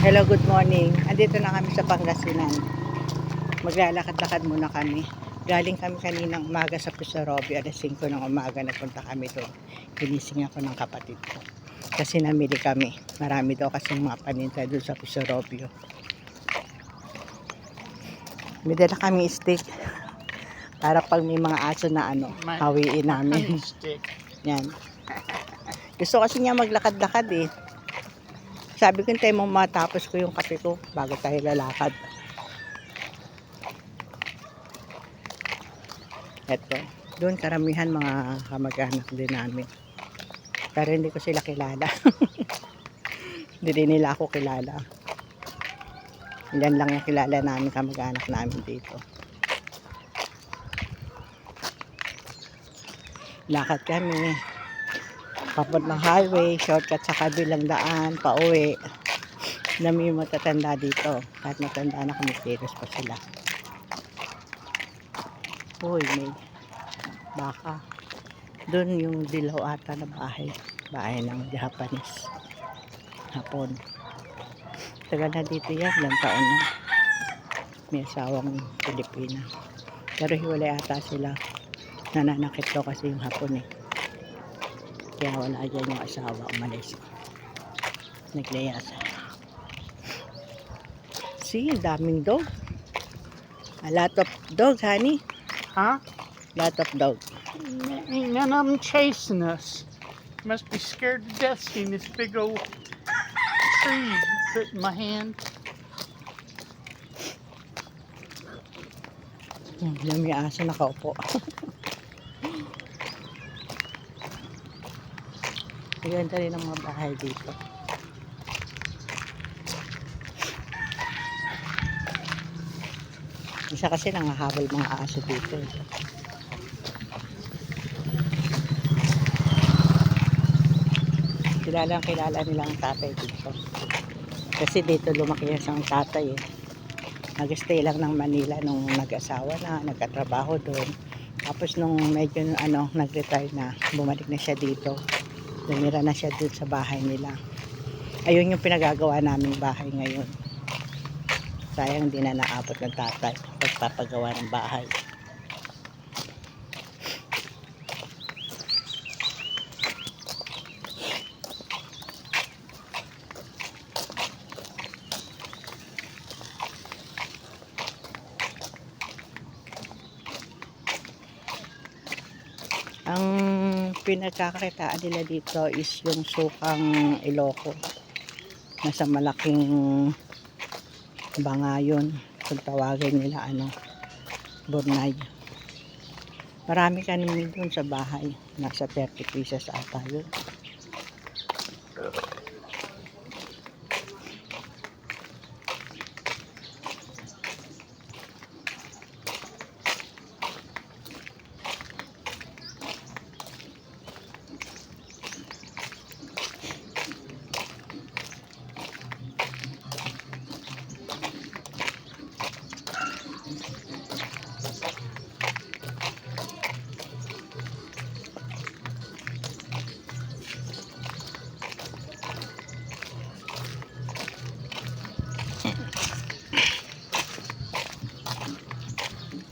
Hello, good morning. Andito na kami sa Pangasinan. Maglalakad-lakad muna kami. Galing kami kaninang umaga sa Puso-Robio. Alas 5 ng umaga nagpunta kami doon. Ginising ako ng kapatid ko. Kasi namili kami. Marami daw kasi mga paninda doon sa Puso-Robio. May dala kami steak. Para pag may mga aso na hawiin namin. Yan. Gusto kasi niya maglakad-lakad eh. Sabi ko, tayo mo matapos ko yung kape ko bago tayo lalakad. Eto, doon karamihan mga kamag-anak din namin. Pero hindi ko sila kilala. Hindi din nila ako kilala. Yan lang yung kilala namin kamag-anak namin dito. Lakad kami. Papot ng highway, shortcut sa kabilang daan, pauwi. Dami yung matatanda dito. Kahit matanda na kami, kilos pa sila. Uy, may baka. Doon yung dilaw ata na bahay. Bahay ng Japanese. Hapon. Tagal na dito yan, ilang taon na. May asawang Pilipina. Pero hiwalay ata sila. Nananakit daw kasi yung hapon eh. Kaya wala dyan yung asawa, umalis. Naglayas. See, daming dog. A lot of dogs, honey. Huh? Lot of dogs. Ain't none of them chasing us. Must be scared to death seeing this big old tree put in my hand. Yung may aso nakaupo. Ganda rin ang mga bahay dito. Isa kasi nangahabol mga aso dito. Kilala nila ang tatay dito. Kasi dito lumaki yan sa tatay eh. Nag-stay lang ng Manila nung nag-asawa na, nagkatrabaho doon. Tapos nung medyo nag-retire na, bumalik na siya dito. Tumira na siya doon sa bahay nila. Ayun yung pinagagawa naming bahay ngayon. Sayang din na naabot ng tatay pagpapagawa ng bahay. Ang pinagkakakitaan nila dito is yung sukang Ilocos. Nasa malaking bangayon. Kung tawagin nila Bornay. Marami kanimi doon sa bahay. Nasa 30 pieces ata yun.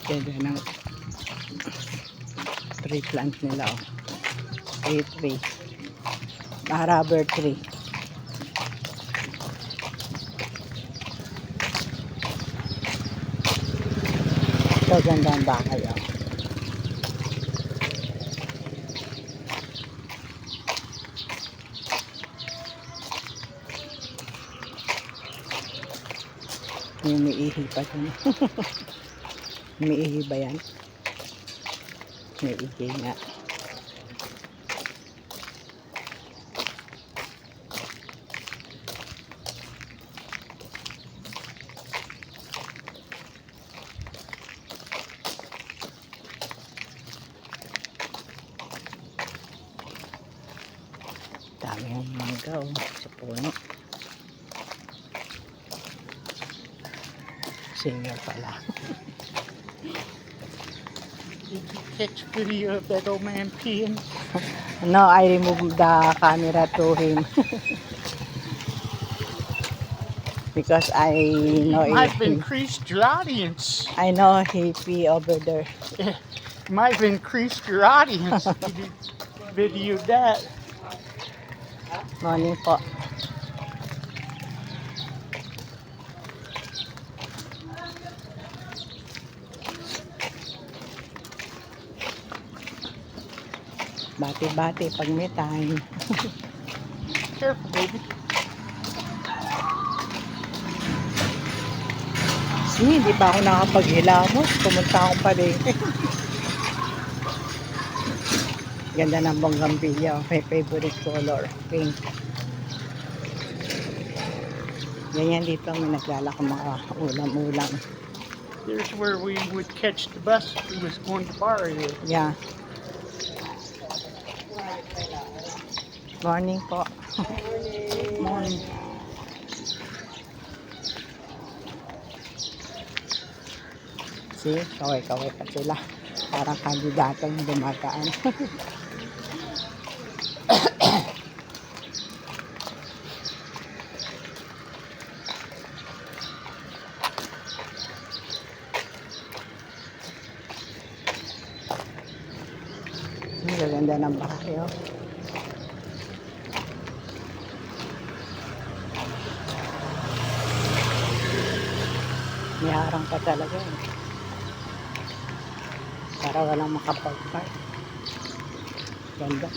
Kaya ng tree plant nila tree rubber tree. So ganda ang bahay umiihi pa dun. Umiihi ba yan? Umiihi nga. Dami yung mangga sa puno. Senior pala. Did you catch video of that old man peeing? No, I removed the camera to him. Because I know Might have increased your audience. I know he pee over there. Might have increased your audience if you did video that. Morning po. Bati-bati pag may time. Careful, baby. See, hindi pa ako nakapaghilamos. Pumunta akong palengke. Ganda ng bonggambilya. My favorite color, pink. Ganyan dito may naglalako mga ulam-ulam. There's where we would catch the bus if we was going to Barrio. Yeah. Morning po. Morning. See, kaway-kaway pa sila. Parang kandidatong dumataan. Ang gaganda ng baryo. May harang pa talaga. Para walang makapag-park. Ganda.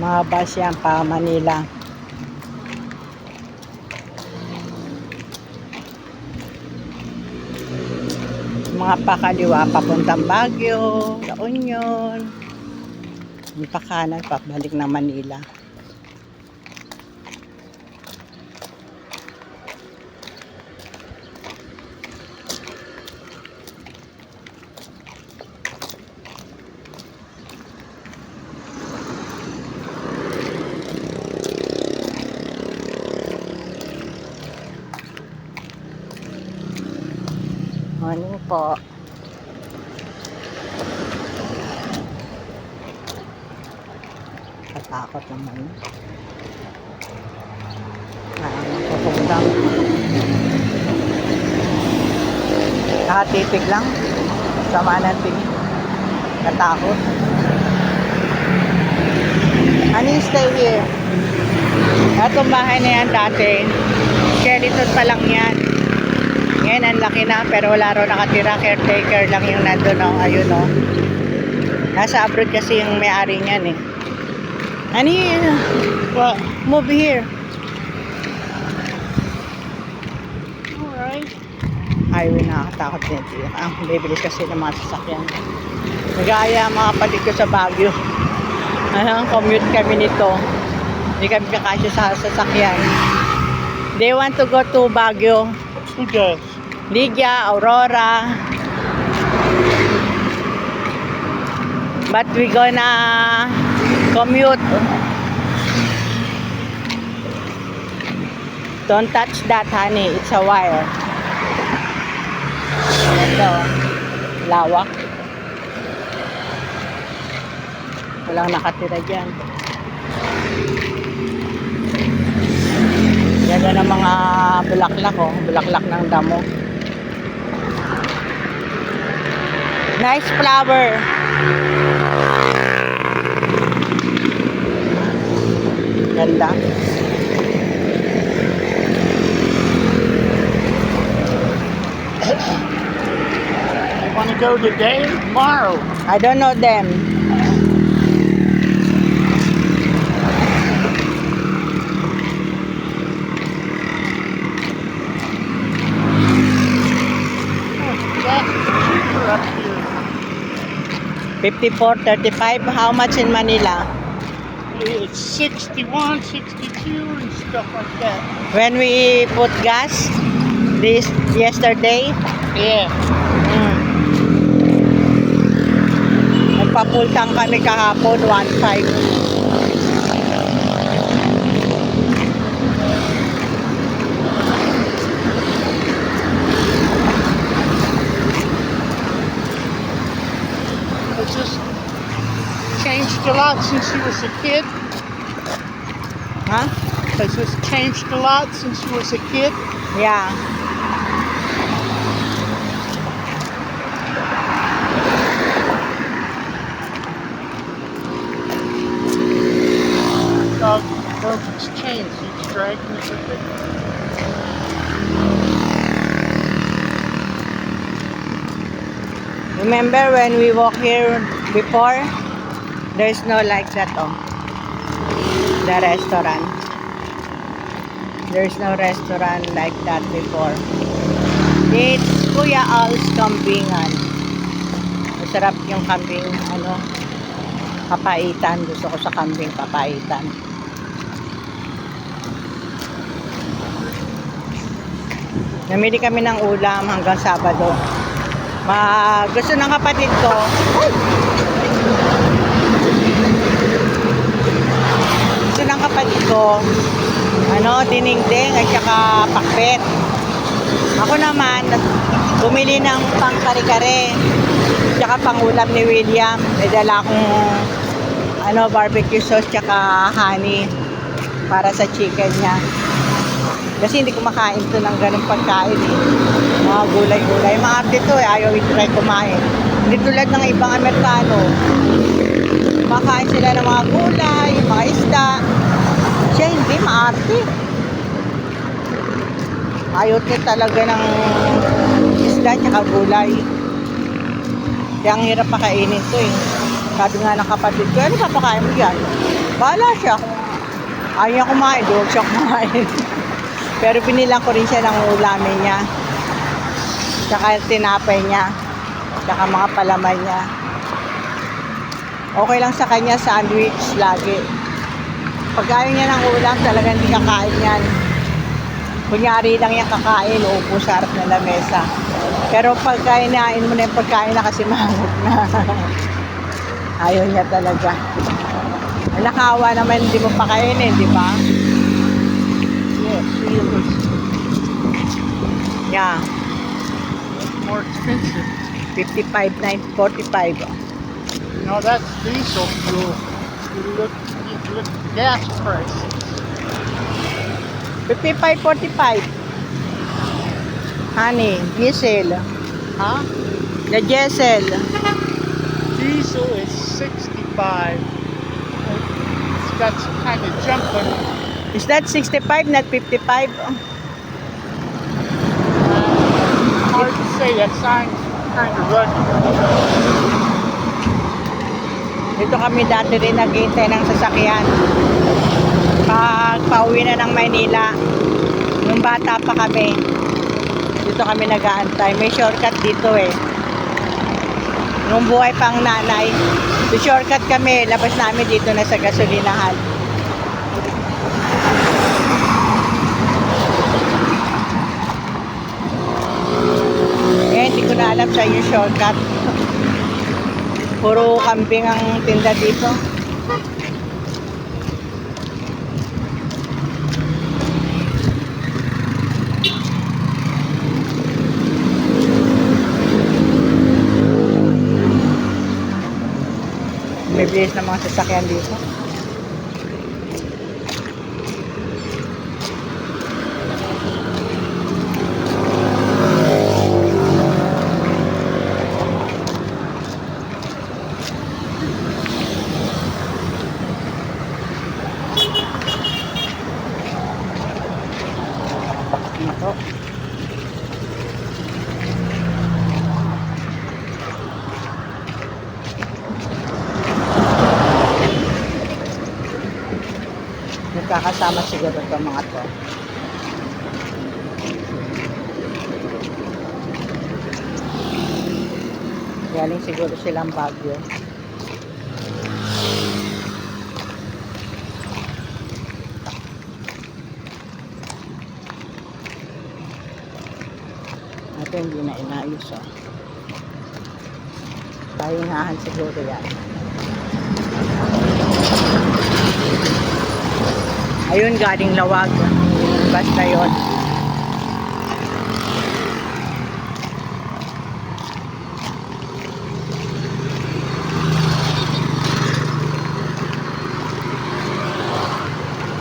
Mga bus yan pa Manila. Mga pakaliwa papuntang Baguio, La Union. Yung pakanan pabalik ng Manila. Morning po. Katakot naman. Nakakapagdang. Nakatitig lang. Sama ng tingin. Katakot. Honey, stay here. Itong bahay na yan dati. Skeleton pa lang yan. Ngayon, ang laki na, pero wala raw nakatira. Caretaker lang yung nandun, no? Ayun, no? Nasa abroad kasi yung may-ari niyan, eh. Ani, well, move here. Alright. Highway, nakakatakot din. Ang bibilis kasi ng mga sasakyan. Nagaya mga kapatid ko sa Baguio. Commute kami nito. Hindi kami kakasya sa sasakyan. They want to go to Baguio. Who does? Lydia, Aurora. But we gonna commute. Don't touch that, honey. It's a wire. Ito. Lawak. Walang nakatira dyan. Ganda ng mga bulaklak, oh. Bulaklak ng damo. Nice flower. Ganda. You want to go today or tomorrow? I don't know them. 54, 35. How much in Manila? It's 61, 62, and stuff like that. When we put gas, this yesterday, Yeah. nagpapultang kami kahapon, 1.5. It's just changed a lot since he was a kid. Huh? Has this changed a lot since he was a kid? Yeah. It's changed. He's dragging it with it. Remember when we walk here before? There's no like that, oh. The restaurant. There's no restaurant like that before. It's Kuya Al's Kambingan. Masarap yung kambing, papaitan. Gusto ko sa kambing papaitan. Namili kami ng ulam hanggang Sabado. Gusto ng kapatid ko. Gusto ng kapatid ko, dinengdeng at saka pakbet. Ako naman, bumili ng pang kare-kare, tsaka pang ulam ni William. May dala akong barbecue sauce tsaka honey para sa chicken niya. Kasi hindi kumakain to ng ganung pagkain eh. Mga gulay-gulay. Maarte to eh. Ayaw i-try kumain. Hindi tulad ng ibang Amerikano. Kumakain sila ng mga gulay, mga isda. Siya hindi, maarte. Ayaw niya talaga ng isda tsaka gulay. Kaya ang hirap pakainin to eh. Sabi nga ng kapatid ko, ano papakain mo yan? Bahala siya. Ayaw niya kumain, doon siya kumain. Pero binilang ko rin siya ng ulamin niya. Tsaka tinapay niya. Tsaka mga palaman niya. Okay lang sa kanya, sandwich lagi. Pag ayaw niya ng ulam, talagang hindi kakain yan. Kunyari lang yung kakain, uupo sa harap ng lamesa. Pero pag kainain mo na yung pagkain na kasi mahangot na. Ayaw niya talaga. Nakawa naman, hindi mo pakainin, di ba? Yeah, Sealers. Yeah. More expensive. 55, 45. No, that's diesel fuel. You look at gas prices. 55, 45. Honey, diesel. Huh? The diesel. Diesel is 65. It's got some kind of jump on it. Is that 65, not 55? Hard to say. That sign's kind of running. Dito kami dati rin naghihintay ng sasakyan. Pag pauwi na ng Maynila, nung bata pa kami, dito kami nag-aantay. May shortcut dito eh. Nung buhay pang nanay, so shortcut kami, labas namin dito na sa gasolinahan. Eh, hindi ko na alam sa inyo shortcut. Puro kambing ang tinda dito. May bilis na mga sasakyan dito. Ito. Nagkakasama siguro ito mga to. Galing siguro silang Baguio. Ito hindi na inayos, oh. Pahingahan siguro yan. Ayun, galing Lawag. Basta yun.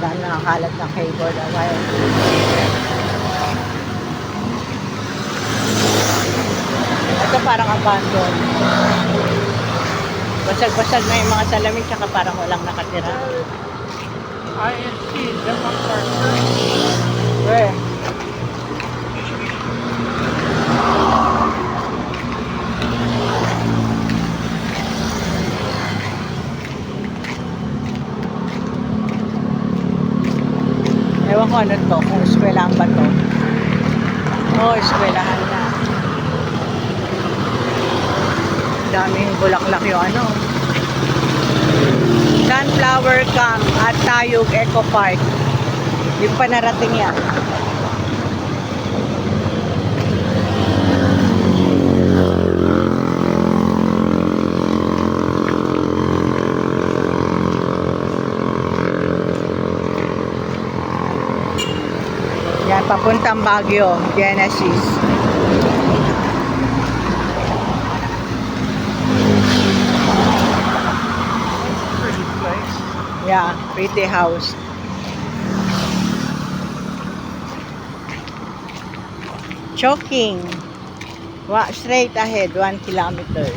Dahil nakakalat ng cable na wire. Ito parang abandon. Basag-basag na yung mga salamin, tsaka parang walang nakatira. INC, Denmark Park. Where? Ewan ko ano to, kung eskwelahan ba to. Oo, eskwelahan na. Daming bulaklak yung ano. Sunflower Camp at Tayog Eco Park. Yung pa narating yan. Yan, papuntang Baguio, Genesis. Pretty place. Yeah, pretty house. Choking. Straight ahead, 1 kilometer.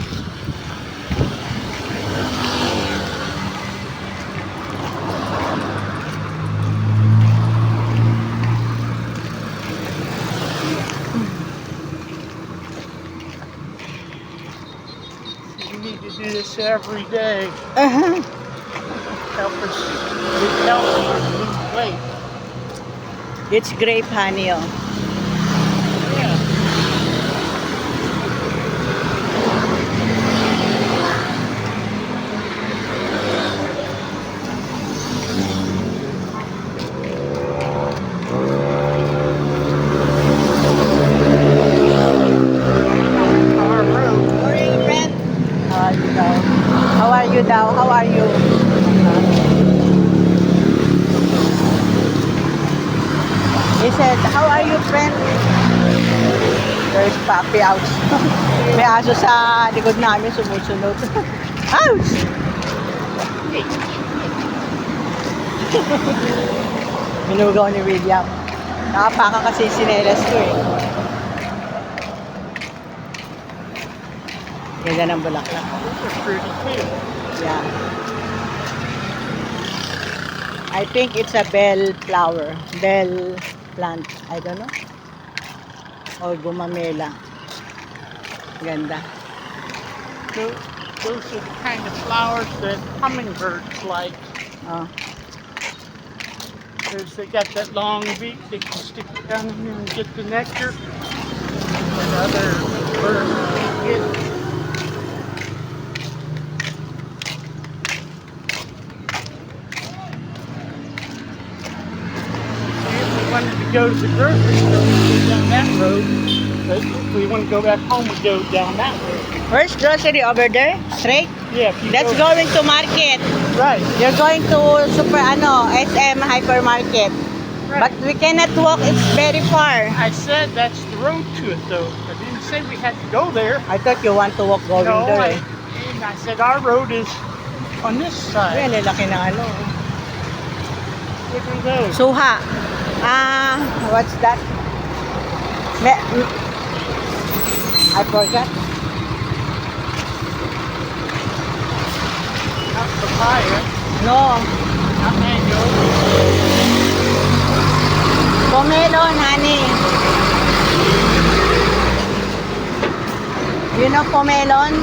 You need to do this every day. Uh-huh. Help us lose weight. It's grape honey, oh. Yeah. Our road. How are you, Daw? How are you? He said, how are you, friend? There's puppy out. May aso sa likod namin sumusunod. Ouch! Minugaw ni William. Nakapaka kasi sinelas ko eh. Ganda ng bulaklak. Those are pretty too. Yeah. I think it's a bell flower. Bell plant. I don't know. Or gumamela. Ganda. Those are the kind of flowers that hummingbirds like. Oh. Because they got that long beak, they can stick it down in there and get the nectar. And other birds can't get. If we wanted to go to the grocery store, we go down that road. But if we want to go back home, we go down that road. Where's grocery over there? Straight? Yeah, if you Let's go. going to market. Right. You're going to SM hypermarket. Right. But we cannot walk. It's very far. I said that's the road to it, though. I didn't say we had to go there. I thought you want to walk going No, there. and I said our road is on this side. Ayan, lalaki ng ano. What are those? Suha. What's that? I forgot. Not papaya, No. not mango. Pomelon, honey. You know pomelon?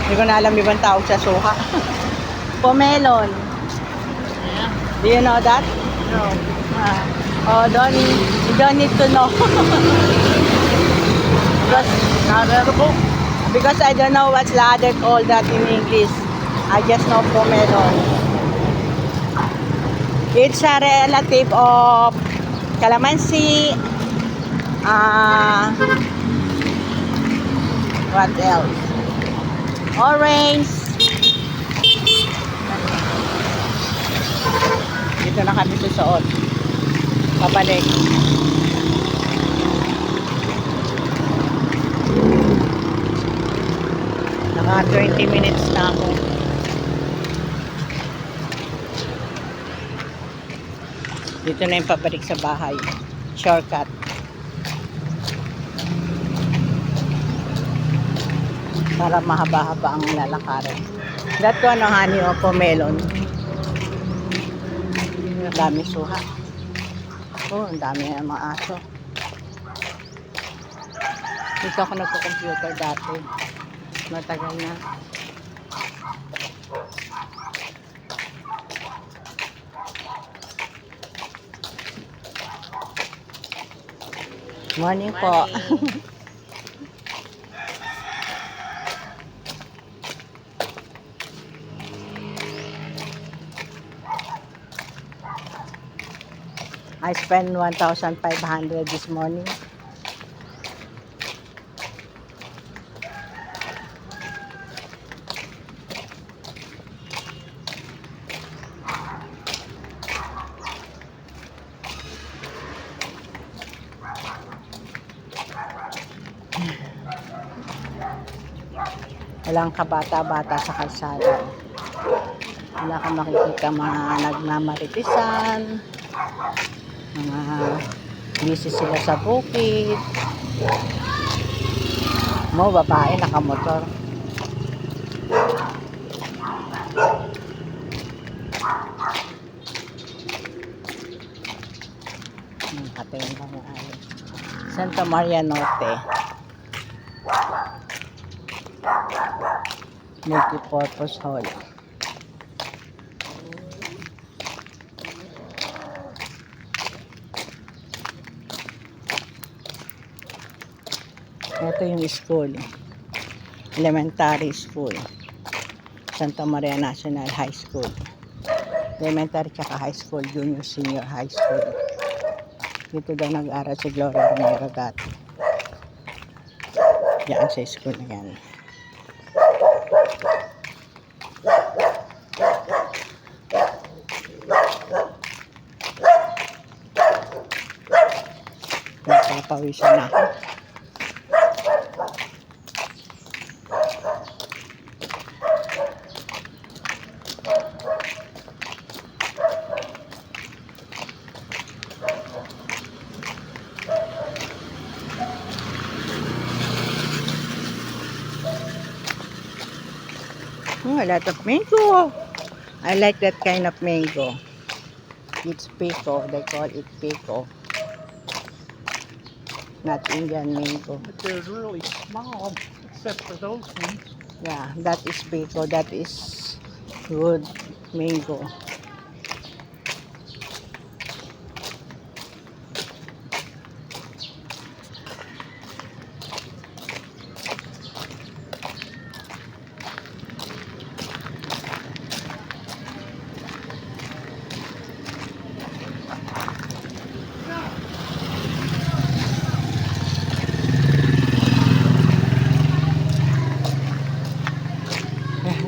Hindi ko na alam ibang tawag sa suha. Pomelon. Yeah. Do you know that? No. You don't need to know. Not edible? Because I don't know what's the other call that in English. I just know pomelon. It's a relative of calamansi, What else? Orange. Dito na kami susuot. Pabalik. Naka 20 minutes na ako. Dito na yung pabalik sa bahay. Shortcut. Para mahaba-haba ang lalakarin. That one, honey, o melon. Ang dami suha. Oh, ang dami ng mga aso. Dito ako nagko-computer dati. Matagal na. Morning po. I spent 1,500 this morning. Walang kabata-bata sa kalsada. Wala kang makikita mga nagmamaritisan, mga busy sila sa bukid. Mo babae nakamotor. Katayin lang yung ayo. Santa Maria Norte. Multi-purpose hall. Ito yung school. Elementary school. Santa Maria National High School. Elementary tsaka high school, junior, senior high school. Dito daw nag-aral si Gloria Romero dati. Diyan sa school na yan. Nagpapawisan na ako. Oh, a lot of mango. I like that kind of mango. It's pico. They call it pico. Not Indian mango. But they're really small, except for those ones. Yeah, that is pico. That is good mango.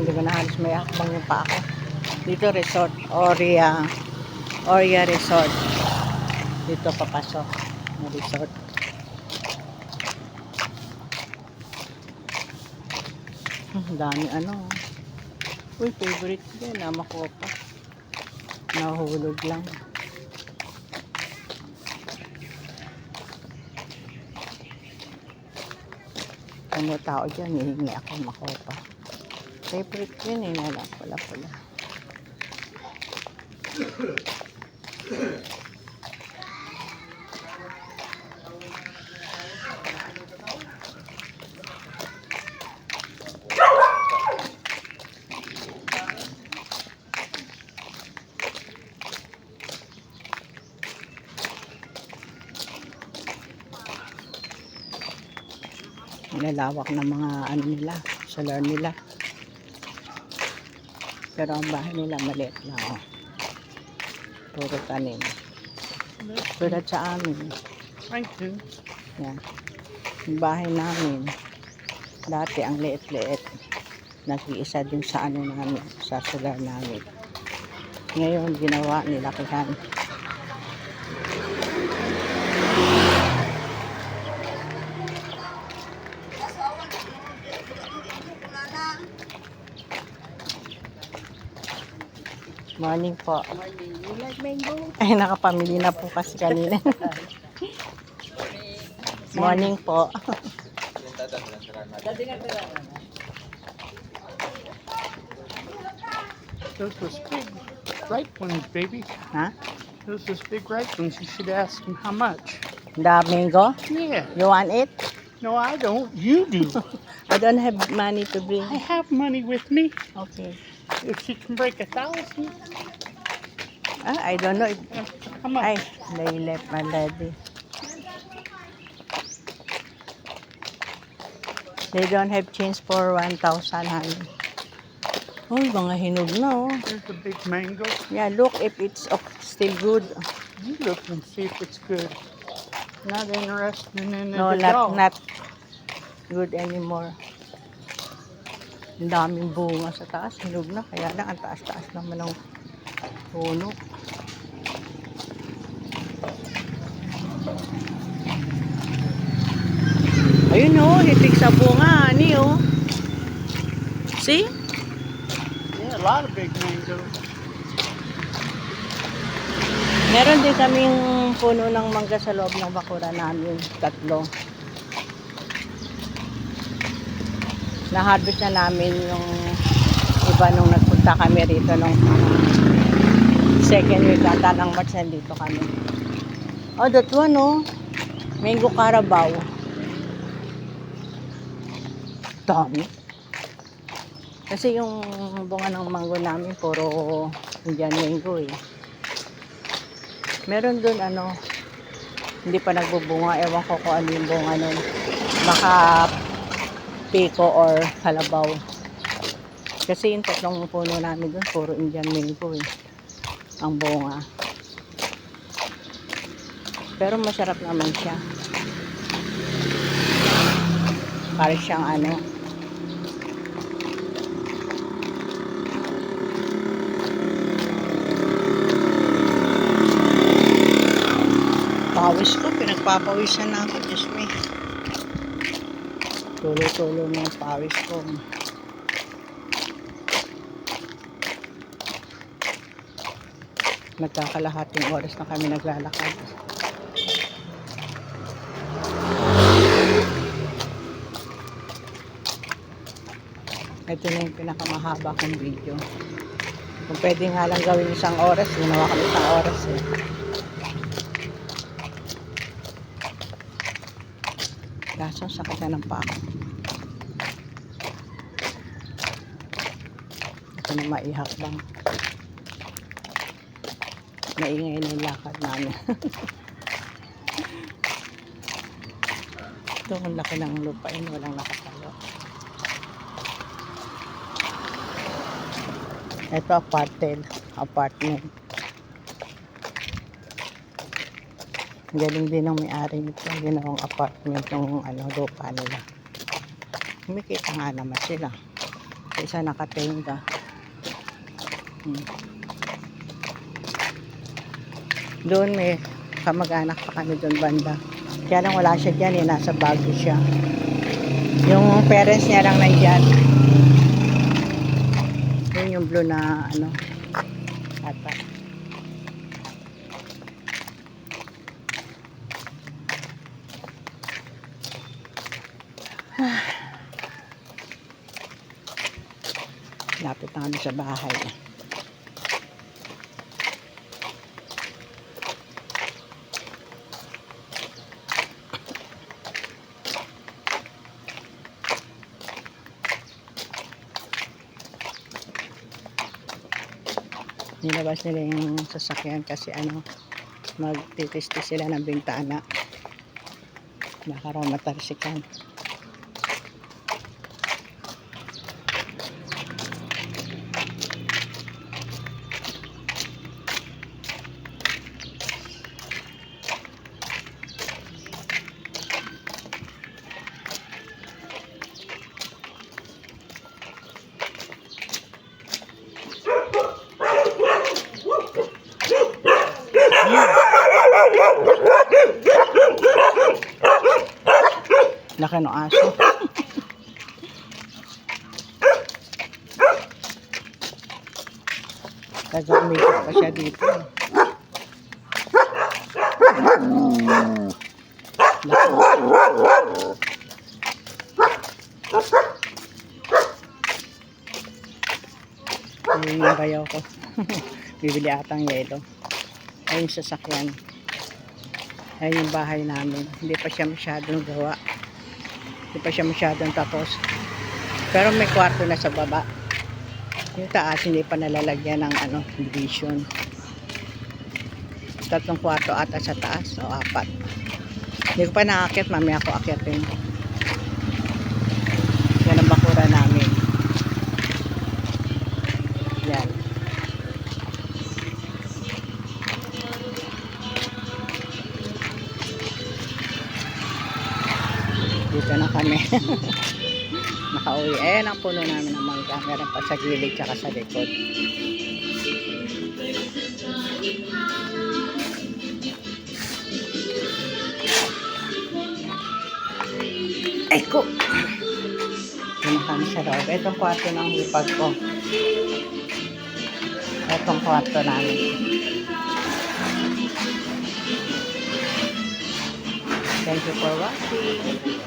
Hindi ko na halos may akbang yung pa ako. Dito resort, Oria Resort. Dito papasok ng resort. Ang dami ano. Uy, favorite ko yan. Namakopa. Nahulog lang. Ano tao dyan, hihingi ako makopa. Favorite ko yun eh, pula-pula. Nilalawak ng mga ano nila, solar nila. Pero ang bahay nila maliit lang. Oh. Puro tanim. Tulad sa amin. Thank you. Yan. Yung bahay namin, dati ang liit-liit. Nag-iisa din sa ano namin, sa sugar namin. Ngayon, ginawa nila kihan. Morning po. You like mango? Ay, nakapamili na po kasi kanina. Morning po. Those was big, ripe ones, baby. Ha? Those was big, ripe ones. You should ask them how much. The mango? Yeah. You want it? No, I don't. You do. I don't have money to bring. I have money with me. Okay. If she can break 1,000, I don't know. how much? Ay, they left already. They don't have change for 1,000, honey. Uy, mga hinog na, oh. There's a big mango. Yeah, look if it's still good. You look and see if it's good. Not interested in it No, at all. not good anymore. Ang daming bunga sa taas, hinog na. Kaya lang, ang taas-taas naman ng puno. Ayun, oh, hitik sa bunga, ani, oh. See? Yeah, a lot of big mangoes. Meron din kaming puno ng mangga sa loob ng bakura namin, 3. Na-harvest na namin yung iba nung nagpunta kami rito nung second week ata ng March, nandito kami. Oh, that one, oh. Mango Carabao. Dami. Kasi yung bunga ng mango namin, puro Indian mango, eh. Meron dun, ano, hindi pa nagbubunga. Ewan ko kung ano yung bunga nun. Baka piko or kalabaw. Kasi yung 3 puno namin dun, puro Indian mango, eh. Ang bunga. Pero masarap naman siya. Para siyang ano. Pawis ko, pinagpapawisan na ako. Diyos me. Tulo-tulo ng pawis ko. Nagkakalahating oras na kami naglalakad. Ito na yung pinakamahaba kong video. Kung pwede nga lang gawin 1 oras, ginawa kami 1 oras, eh. Kaso sakit na ng paa. Ito na maihakbang. Maingay na yung lakad namin. Ito ang laki ng lupain, walang nakatalo. Ito apartment. Galing din ng may-ari nito, ginawang apartment ng ano, lupa nila. Kumikita nga naman sila. Isa nakatenga. Doon may kamag-anak pa kami doon banda. Kaya lang wala siya dyan, eh, nasa Baguio siya. Yung parents niya lang nandyan. Yun yung blue na ano, ata. Lapit na kami sa bahay. Nilabas nila yung sasakyan kasi ano, magtitesti sila ng bintana. Baka raw matarsikan. laki ng aso. Taga-umikot pa siya dito. Ayun yung bayaw ko. Bibili atang yelo. Ayun yung sasakyan. Ayun yung bahay namin. Hindi pa siya masyadong gawa. Hindi pa siya masyadong tapos. Pero may kwarto na sa baba. Yung taas hindi pa nalalagyan ng division. 3 kwarto ata sa taas o 4. Hindi ko pa nakakit, mamaya ako akyatin. Yan ang bakura namin. Yan. Dito na kami. Nakauwi. Ayan ang puno namin ng mangga. Meron pa sa gilid tsaka sa likod. Ay ko! Yan kami sa loob. Itong kwarto ng hipag ko. Itong kwarto namin. Thank you for watching.